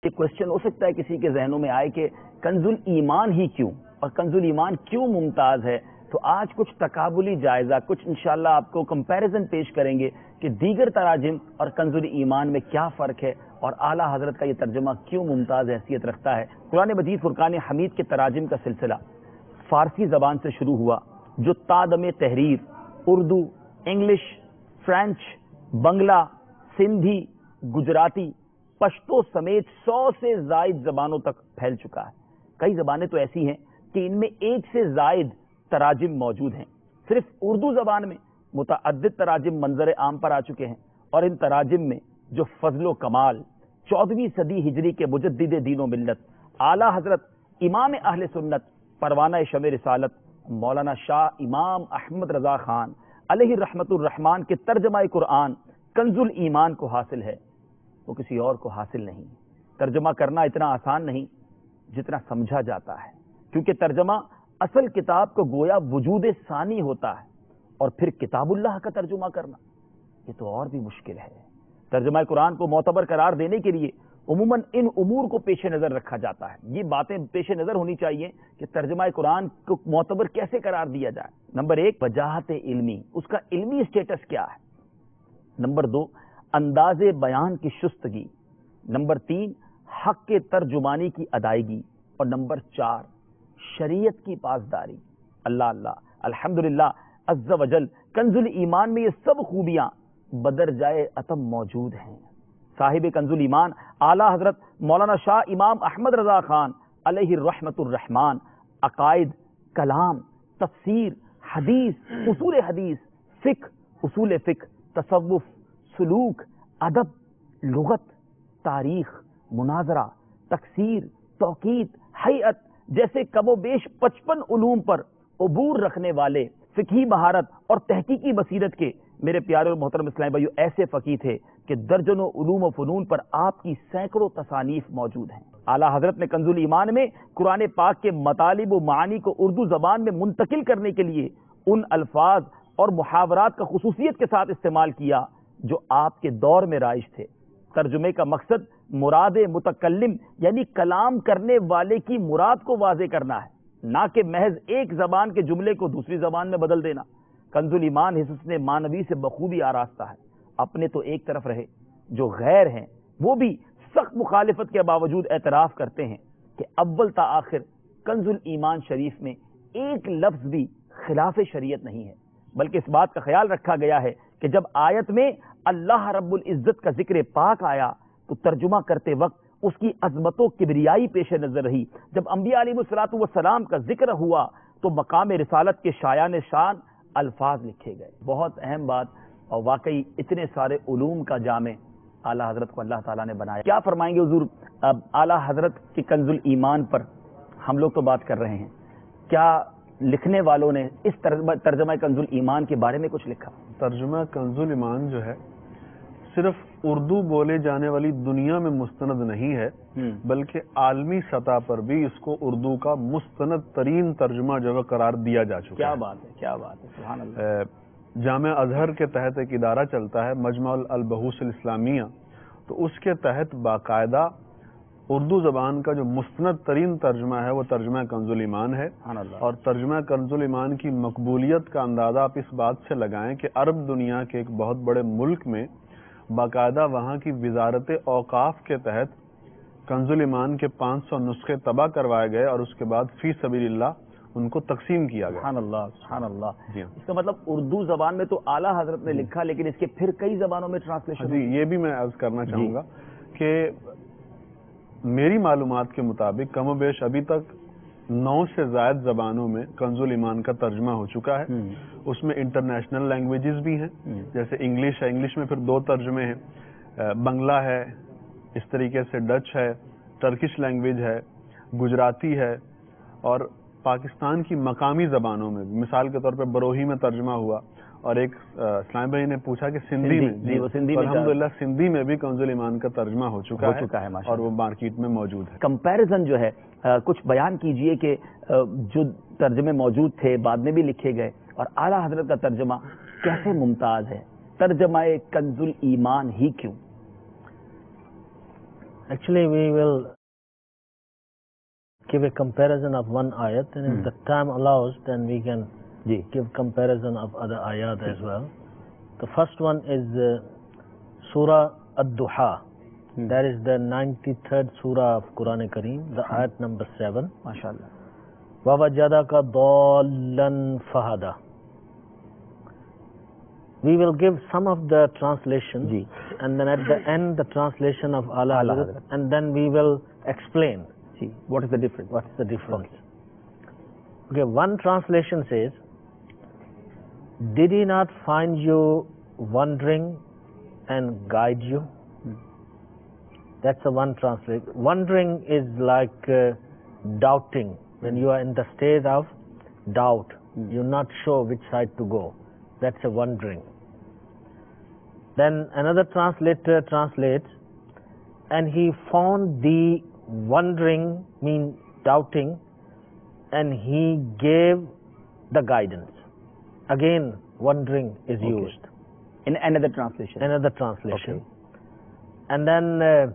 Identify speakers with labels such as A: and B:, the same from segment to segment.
A: یہ کوشچن ہو سکتا ہے کسی کے ذہنوں میں آئے کہ کنزُل ایمان ہی کیوں اور کنزُل ایمان کیوں ممتاز ہے؟ تو آج کچھ تقابلی جائزہ، کچھ انشاءاللہ آپ کو کمپیریزن پیش کریں گے کہ دیگر تراجم اور کنزُل ایمان میں کیا فرق ہے اور اعلیٰ حضرت کا یہ ترجمہ کیوں ممتاز حیثیت رکھتا ہے۔ قرآن مجید فرقان حمید کے تراجم کا سلسلہ فارسی زبان سے شروع ہوا، جو تادم تحریر اردو، انگلش، فرینچ، بنگلہ، سندھی، گجراتی، پشتو سمیت 100 سے زائد زبانوں تک پھیل چکا ہے۔ کئی زبانیں تو ایسی ہیں کہ ان میں 1 سے زائد تراجم موجود ہیں۔ صرف اردو زبان میں متعدد تراجم منظر عام پر آ چکے ہیں، اور ان تراجم میں جو فضل و کمال 14ویں صدی ہجری کے مجدد دین و ملت اعلیٰ حضرت امام اہل سنت پروانہ شمع رسالت مولانا شاہ امام احمد رضا خان علیہ رحمت الرحمان کے ترجمہ قرآن کنزُل ایمان کو حاصل ہے، وہ کسی اور کو حاصل نہیں۔ ترجمہ کرنا اتنا آسان نہیں جتنا سمجھا جاتا ہے، کیونکہ ترجمہ اصل کتاب کو گویا وجود ثانی ہوتا ہے، اور پھر کتاب اللہ کا ترجمہ کرنا یہ تو اور بھی مشکل ہے۔ ترجمہ قرآن کو معتبر قرار دینے کے لیے عموماً ان امور کو پیش نظر رکھا جاتا ہے۔ یہ باتیں پیش نظر ہونی چاہیے کہ ترجمہ قرآن کو معتبر کیسے قرار دیا جائے۔ نمبر 1، وجاہت علمی، اس کا علمی اسٹیٹس کیا ہے۔ نمبر 2، انداز بیان کی شستگی۔ نمبر 3، حق کے ترجمانی کی ادائیگی۔ اور نمبر 4، شریعت کی پاسداری۔ اللہ اللہ، الحمدللہ عز و جل، کنزُل ایمان میں یہ سب خوبیاں بدرجائے عتم موجود ہیں۔ صاحب کنزُل ایمان اعلیٰ حضرت مولانا شاہ امام احمد رضا خان علیہ رحمت الرحمان عقائد، کلام، تفسیر، حدیث، حدیث، فقہ، اصول فقہ، تصوف، سلوک، ادب، لغت، تاریخ، مناظرہ، تکسیر، توقیت، ہیئت جیسے کم و بیش 55 علوم پر عبور رکھنے والے، فقہی مہارت اور تحقیقی بصیرت کے میرے پیارے اور محترم اسلامی بھائیو ایسے فقیہ تھے کہ درجنوں علوم و فنون پر آپ کی سینکڑوں تصانیف موجود ہیں۔ اعلیٰ حضرت نے کنزُل ایمان میں قرآن پاک کے مطالب و معانی کو اردو زبان میں منتقل کرنے کے لیے ان الفاظ اور محاورات کا خصوصیت کے ساتھ استعمال کیا جو آپ کے دور میں رائج تھے۔ ترجمے کا مقصد مراد متکلم یعنی کلام کرنے والے کی مراد کو واضح کرنا ہے، نہ کہ محض ایک زبان کے جملے کو دوسری زبان میں بدل دینا۔ کنزُل ایمان حسن معنوی سے بخوبی آراستہ ہے۔ اپنے تو ایک طرف رہے، جو غیر ہیں وہ بھی سخت مخالفت کے باوجود اعتراف کرتے ہیں کہ اول تا آخر کنزُل ایمان شریف میں ایک لفظ بھی خلاف شریعت نہیں ہے، بلکہ اس بات کا خیال رکھا گیا ہے کہ جب آیت میں اللہ رب العزت کا ذکر پاک آیا تو ترجمہ کرتے وقت اس کی عظمت و کبریائی پیش نظر رہی۔ جب انبیاء علیہ الصلوۃ والسلام کا ذکر ہوا تو مقام رسالت کے شایان شان الفاظ لکھے گئے۔ بہت اہم بات، اور واقعی اتنے سارے علوم کا جامع اعلیٰ حضرت کو اللہ تعالیٰ نے بنایا۔ کیا فرمائیں گے حضور؟ اب اعلیٰ حضرت کے کنزُل ایمان پر ہم لوگ تو بات کر رہے ہیں، کیا لکھنے والوں نے اس ترجمہ کنزُل ایمان کے بارے میں کچھ لکھا؟
B: ترجمہ کنزُل ایمان جو ہے صرف اردو بولے جانے والی دنیا میں مستند نہیں ہے، بلکہ عالمی سطح پر بھی اس کو اردو کا مستند ترین ترجمہ جو ہے قرار دیا جا چکا ہے۔
A: کیا بات ہے، کیا بات ہے، سبحان اللہ۔
B: جامعہ ازہر کے تحت ایک ادارہ چلتا ہے مجمع البحوث الاسلامیہ، تو اس کے تحت باقاعدہ اردو زبان کا جو مستند ترین ترجمہ ہے وہ ترجمہ کنزُل ایمان ہے، اور ترجمہ کنزُل ایمان کی مقبولیت کا اندازہ آپ اس بات سے لگائیں کہ عرب دنیا کے ایک بہت بڑے ملک میں باقاعدہ وہاں کی وزارت اوقاف کے تحت کنزُل ایمان کے 500 نسخے طبع کروائے گئے، اور اس کے بعد فی سبیل اللہ ان کو تقسیم کیا گیا۔
A: سبحان اللہ، سبحان اللہ۔
B: جی،
A: اس کا مطلب اردو زبان میں تو اعلیٰ حضرت نے لکھا، لیکن اس کے پھر کئی زبانوں میں ٹرانسلیشن۔
B: جی، یہ بھی میں عرض کرنا چاہوں گا کہ میری معلومات کے مطابق کم و بیش ابھی تک 9 سے زائد زبانوں میں کنزُل ایمان کا ترجمہ ہو چکا ہے۔ اس میں انٹرنیشنل لینگویجز بھی ہیں، جیسے انگلش ہے، انگلش میں پھر 2 ترجمے ہیں، بنگلہ ہے، اس طریقے سے ڈچ ہے، ٹرکش لینگویج ہے، گجراتی ہے، اور پاکستان کی مقامی زبانوں میں مثال کے طور پہ بروہی میں ترجمہ ہوا، اور ایک اسلام بھائی نے پوچھا کہ سندھی میں، الحمدللہ سندھی میں بھی کنزُل ایمان کا ترجمہ ہو چکا ہے اور وہ مارکیٹ میں موجود ہے۔
A: کمپیریزن جو ہے کچھ بیان کیجئے کہ جو ترجمے موجود تھے بعد میں بھی لکھے گئے اور اعلیٰ حضرت کا ترجمہ کیسے ممتاز ہے؟ ترجمہ کنزُل ایمان ہی کیوں؟
C: Actually, we will give a comparison of one ayat, and if the time allows, then we can give comparison of other ayat as well. The first one is Surah Ad-Duha. That is the 93rd Surah of Quran Kareem, the ayat number 7.
A: MashaAllah.
C: وَوَجَدَكَ ضَالًّا فَهَدَى. We will give some of the translation, and then at the end the translation of Ala Hazrat, and then we will explain.
A: What is the difference?
C: What's the difference? Okay, one translation says, did he not find you wandering and guide you? That's the one translation. Wandering is like doubting. When you are in the state of doubt, you're not sure which side to go. That's a wandering. Then another translator translates, and he found the wondering, mean doubting, and he gave the guidance. Again, wondering is used.
A: In another translation.
C: Another translation. Okay. And then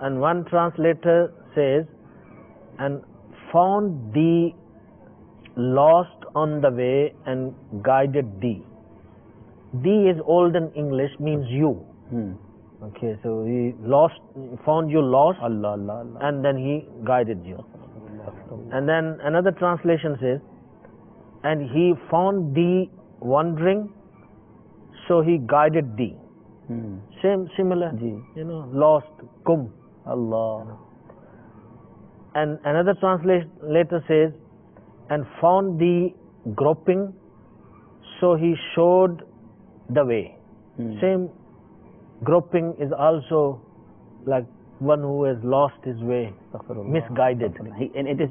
C: And one translator says, and found thee lost on the way and guided thee. Thee is olden English, means you. Okay, so he found you lost,
A: Allah, Allah, Allah,
C: and then he guided you. And then another translation says, and he found thee wandering, so he guided thee. Similar, lost, kum.
A: Allah.
C: And another translator says, and found thee groping, so he showed the way. Same, groping is also like one who has lost his way, misguided.
A: And it is,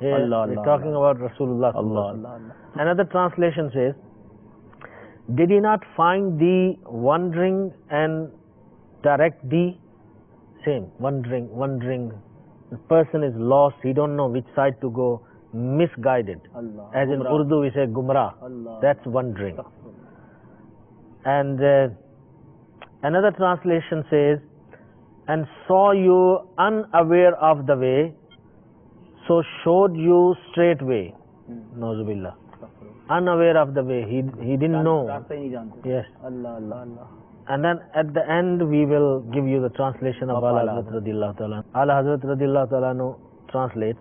C: we're talking about Rasulullah.
A: Allah.
C: Another translation says, did he not find thee wandering and direct thee? Same, wandering. The person is lost, he don't know which side to go, misguided.
A: Allah.
C: As in Urdu we say gumrah.
A: Allah.
C: That's wandering. And another translation says, and saw you unaware of the way, so showed you straight way. Nauzubillah. Unaware of the way, he didn't know. Yes.
A: Allah, Allah, Allah.
C: And then at the end we will give you the translation of Ala Hazrat radiyallahu ta'ala. Ala Hazrat radiyallahu ta'ala translates,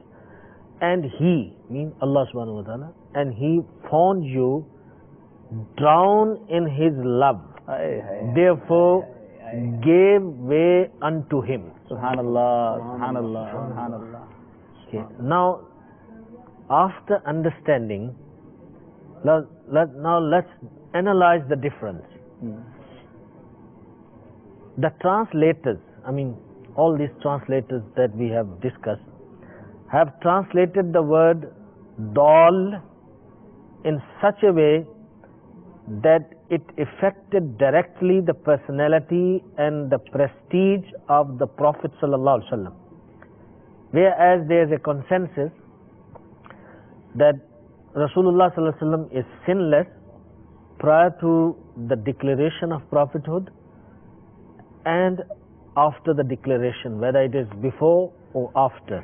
C: and he, means Allah subhanahu wa ta'ala, and he found you drowned in his love, therefore gave way unto him.
A: Subhanallah, Subhanallah, Subhanallah.
C: Okay. Now, after understanding, now let's analyze the difference. The translators, all these translators that we have discussed, have translated the word dal in such a way that it affected directly the personality and the prestige of the Prophet sallallahu alaihi wasallam. Whereas there is a consensus that Rasulullah sallallahu alaihi wasallam is sinless prior to the declaration of prophethood and after the declaration, whether it is before or after.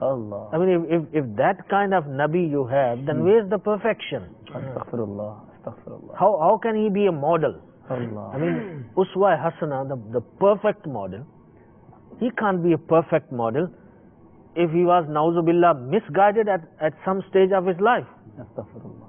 C: Allah. If that kind of Nabi you have, then where is the perfection?
A: Astaghfirullah, astaghfirullah.
C: How can he be a model?
A: Allah.
C: Uswa Hasana, the perfect model, he can't be a perfect model if he was, nauzubillah, misguided at some stage of his life.
A: Astaghfirullah.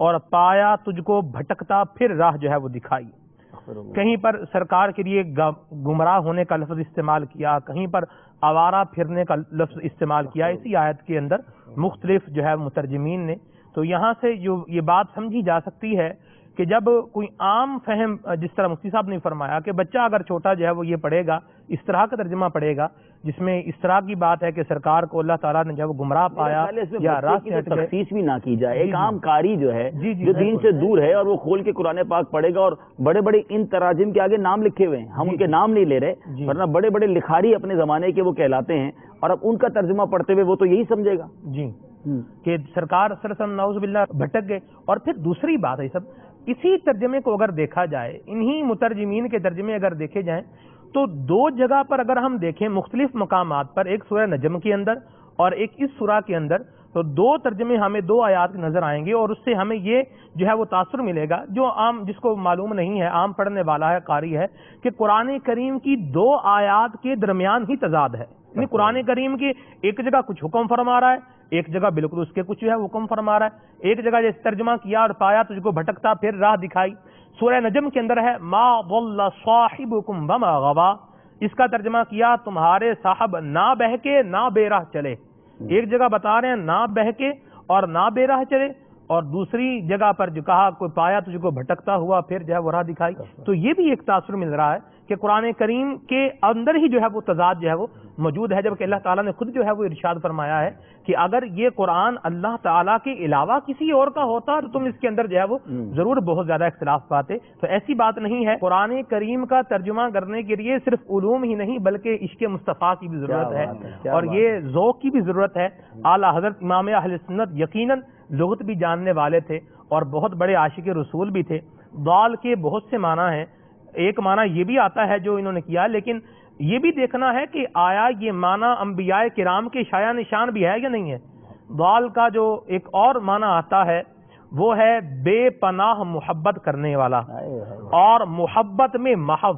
D: اور پایا تجھ کو بھٹکتا پھر راہ جو ہے وہ دکھائی. کہیں پر سرکار کے لیے گمراہ ہونے کا لفظ استعمال کیا, کہیں پر آوارہ پھرنے کا لفظ استعمال کیا اسی آیت کے اندر مختلف جو ہے مترجمین نے. تو یہاں سے جو یہ بات سمجھی جا سکتی ہے کہ جب کوئی عام فہم, جس طرح مفتی صاحب نے فرمایا کہ بچہ اگر چھوٹا جو ہے وہ یہ پڑھے گا, اس طرح کا ترجمہ پڑھے گا جس میں اس طرح کی بات ہے کہ سرکار کو اللہ تعالیٰ نے جب گمراہ پایا یا راست سے ہٹ گئے,
A: تخصیص بھی نہ کی جائے. ایک عام قاری جو ہے جو دین سے دور ہے اور وہ کھول کے قرآن پاک پڑھے گا, اور بڑے بڑے ان تراجم کے آگے نام لکھے ہوئے ہیں, ہم ان کے نام نہیں لے رہے, ورنہ بڑے بڑے لکھاری اپنے زمانے کے وہ کہلاتے ہیں, اور اب ان کا ترجمہ پڑھتے ہوئے وہ تو یہی سمجھے گا
D: جی کہ سرکار صلی اللہ علیہ وسلم نعوذ باللہ بھٹک گئے. اور پھر دوسری بات ہے سب اسی ترجمے کو اگر دیکھا جائے, انہی مترجمین کے ترجمے اگر دیکھے جائیں تو دو جگہ پر اگر ہم دیکھیں مختلف مقامات پر, ایک سورہ نجم کے اندر اور ایک اس سورہ کے اندر, تو دو ترجمے ہمیں دو آیات نظر آئیں گے, اور اس سے ہمیں یہ جو ہے وہ تاثر ملے گا جو عام, جس کو معلوم نہیں ہے, عام پڑھنے والا ہے, قاری ہے, کہ قرآن کریم کی دو آیات کے درمیان ہی تضاد ہے. یعنی قرآن کریم کی ایک جگہ کچھ حکم فرما رہا ہے, ایک جگہ بالکل اس کے کچھ جو ہے حکم فرما رہا ہے. ایک جگہ جیسے ترجمہ کیا اور پایا تجھ کو بھٹکتا پھر راہ دکھائی, سورہ نجم کے اندر ہے ما ضل صاحبکم وما غوا, اس کا ترجمہ کیا تمہارے صاحب نہ بہکے نہ بے راہ چلے. ایک جگہ بتا رہے ہیں نہ بہکے اور نہ بے راہ چلے, اور دوسری جگہ پر جو کہا کوئی پایا تجھ کو بھٹکتا ہوا پھر جو ہے وہ راہ دکھائی. تو یہ بھی ایک تاثر مل رہا ہے کہ قرآن کریم کے اندر ہی جو ہے وہ تضاد جو ہے وہ موجود ہے, جبکہ اللہ تعالیٰ نے خود جو ہے وہ ارشاد فرمایا ہے کہ اگر یہ قرآن اللہ تعالیٰ کے علاوہ کسی اور کا ہوتا تو تم اس کے اندر جو ہے وہ ضرور بہت زیادہ اختلاف پاتے. تو ایسی بات نہیں ہے. قرآن کریم کا ترجمہ کرنے کے لیے صرف علوم ہی نہیں بلکہ عشق مصطفیٰ کی بھی ضرورت ہے, اور یہ ذوق کی بھی ضرورت ہے. اعلیٰ حضرت امام اہل سنت یقیناً لغت بھی جاننے والے تھے اور بہت بڑے عاشق رسول بھی تھے. ضال کے بہت سے معنی ہیں, ایک معنی یہ بھی آتا ہے جو انہوں نے کیا, لیکن یہ بھی دیکھنا ہے کہ آیا یہ معنی انبیاء کرام کے شایع نشان بھی ہے یا نہیں ہے. ضال کا جو ایک اور معنی آتا ہے وہ ہے بے پناہ محبت کرنے والا, اور محبت میں محو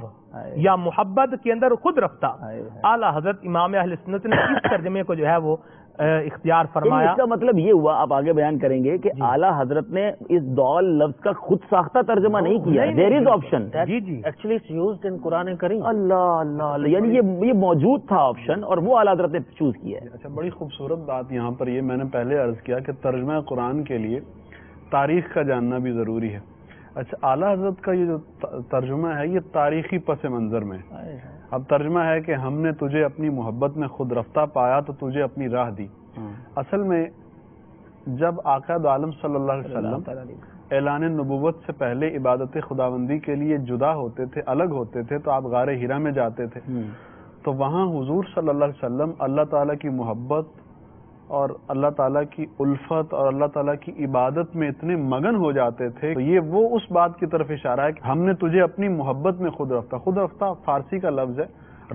D: یا محبت کے اندر خود رفتہ. اعلیٰ حضرت امام اہل سنت نے اس ترجمے کو جو ہے وہ اختیار فرمایا.
A: اس کا مطلب یہ ہوا, آپ آگے بیان کریں گے, کہ اعلیٰ حضرت نے اس ضال لفظ کا خود ساختہ ترجمہ نہیں کیا, دیر از آپشن.
C: جی actually it's used in Quran Kareem.
A: Allah Allah, یعنی یہ موجود تھا آپشن اور وہ اعلیٰ حضرت نے چوز کیا ہے.
B: اچھا, بڑی خوبصورت بات یہاں پر یہ میں نے پہلے عرض کیا کہ ترجمہ قرآن کے لیے تاریخ کا جاننا بھی ضروری ہے. اچھا, اعلیٰ حضرت کا یہ جو ترجمہ ہے یہ تاریخی پس منظر میں. اب ترجمہ ہے کہ ہم نے تجھے اپنی محبت میں خود رفتہ پایا تو تجھے اپنی راہ دی. اصل میں جب آقا دو عالم صلی اللہ علیہ وسلم اعلان نبوت سے پہلے عبادت خداوندی کے لیے جدا ہوتے تھے, الگ ہوتے تھے, تو آپ غار ہیرا میں جاتے تھے, تو وہاں حضور صلی اللہ علیہ وسلم اللہ تعالیٰ کی محبت اور اللہ تعالیٰ کی الفت اور اللہ تعالیٰ کی عبادت میں اتنے مگن ہو جاتے تھے. تو یہ وہ اس بات کی طرف اشارہ ہے کہ ہم نے تجھے اپنی محبت میں خود رفتہ. خود رفتہ فارسی کا لفظ ہے,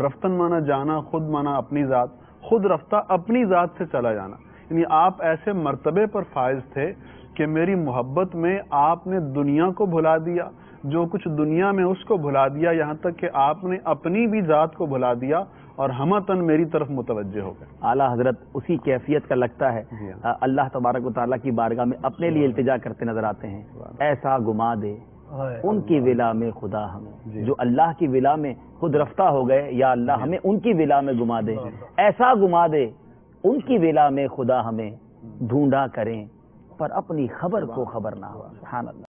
B: رفتن مانا جانا, خود مانا اپنی ذات, خود رفتہ اپنی ذات سے چلا جانا. یعنی آپ ایسے مرتبے پر فائز تھے کہ میری محبت میں آپ نے دنیا کو بھلا دیا, جو کچھ دنیا میں اس کو بھلا دیا, یہاں تک کہ آپ نے اپنی بھی ذات کو بھلا دیا اور ہمتن میری طرف متوجہ ہو گئے.
A: اعلیٰ حضرت اسی کیفیت کا لگتا ہے اللہ تبارک و تعالیٰ کی بارگاہ میں اپنے لیے التجا کرتے نظر آتے ہیں. ایسا گما دے ان کی ولا میں خدا ہمیں, جو اللہ کی ولا میں خود رفتہ ہو گئے, یا اللہ ہمیں ان کی ولا میں گما دے. ایسا گما دے ان کی ولا میں خدا ہمیں, ڈھونڈا کریں پر اپنی خبر کو خبر نہ ہو. سبحان اللہ.